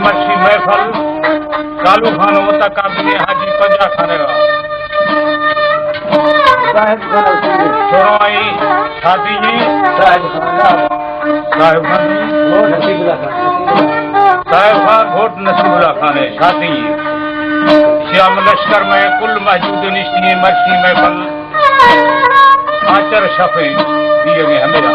मर्शी महफल कालू खान होता काबिने हाजी पंजा खाने का छोड़वाई शादी जी साहिब खान घोट नसीबुल्ला खान है शादी श्याम लश्कर में कुल मौजूद निश्चित मर्शी महफल आचर शफे दिए गए हमेरा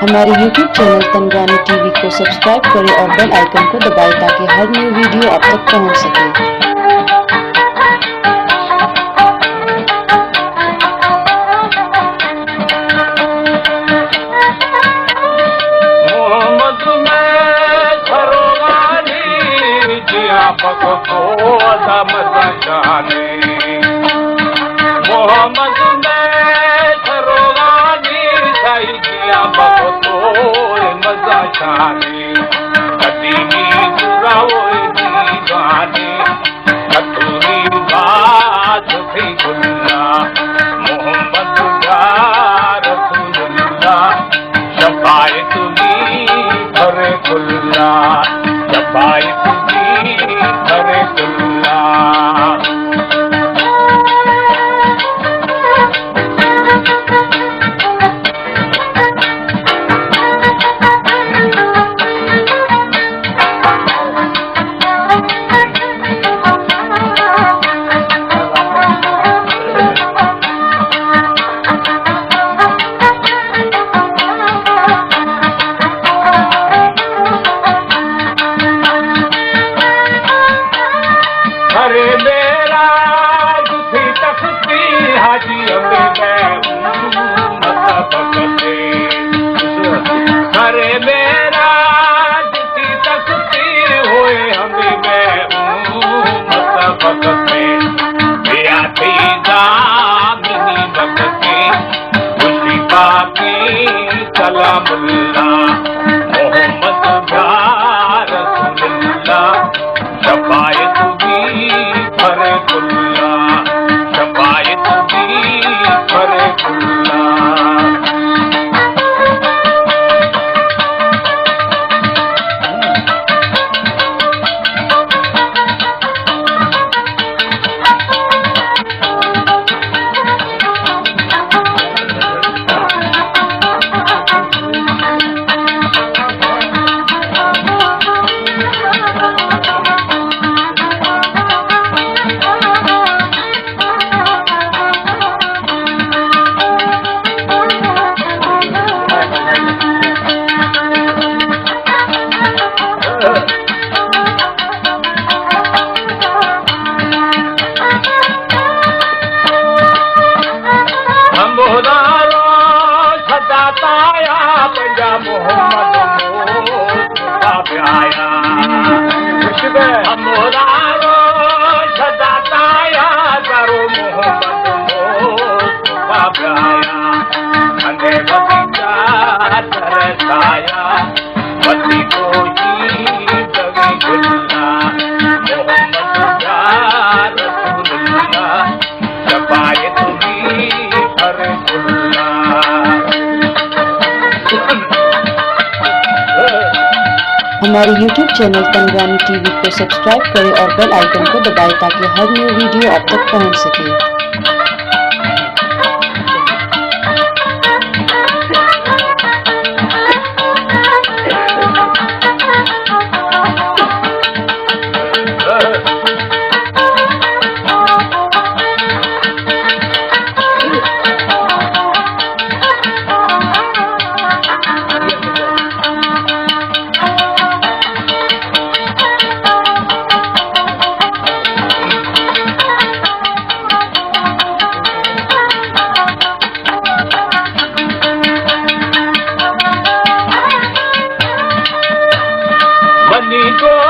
हमारे YouTube चैनल तनगानी टीवी को सब्सक्राइब करें और बेल आइकन को दबाएं ताकि हर न्यू वीडियो आप तक पहुंच सके। हमारे YouTube चैनल तनगानी टीवी को सब्सक्राइब करें और बेल आइकन को दबाएं ताकि हर न्यू वीडियो आप तक पहुंच सके।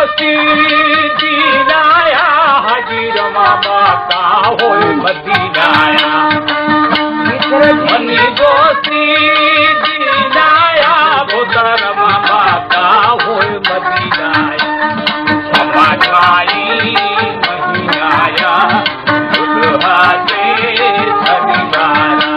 दोस्ती दीनाया हाजिर मामा का होए मदीनाया मनी दोस्ती दीनाया भोतर मामा का होए मदीनाया मामा काई महीनाया दुल्हाजे शनिवारा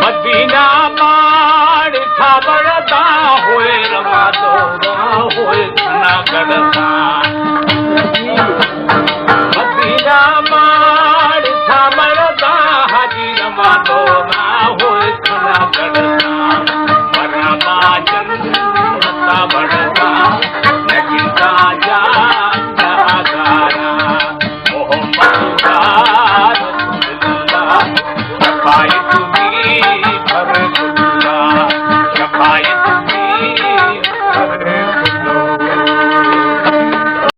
मदीना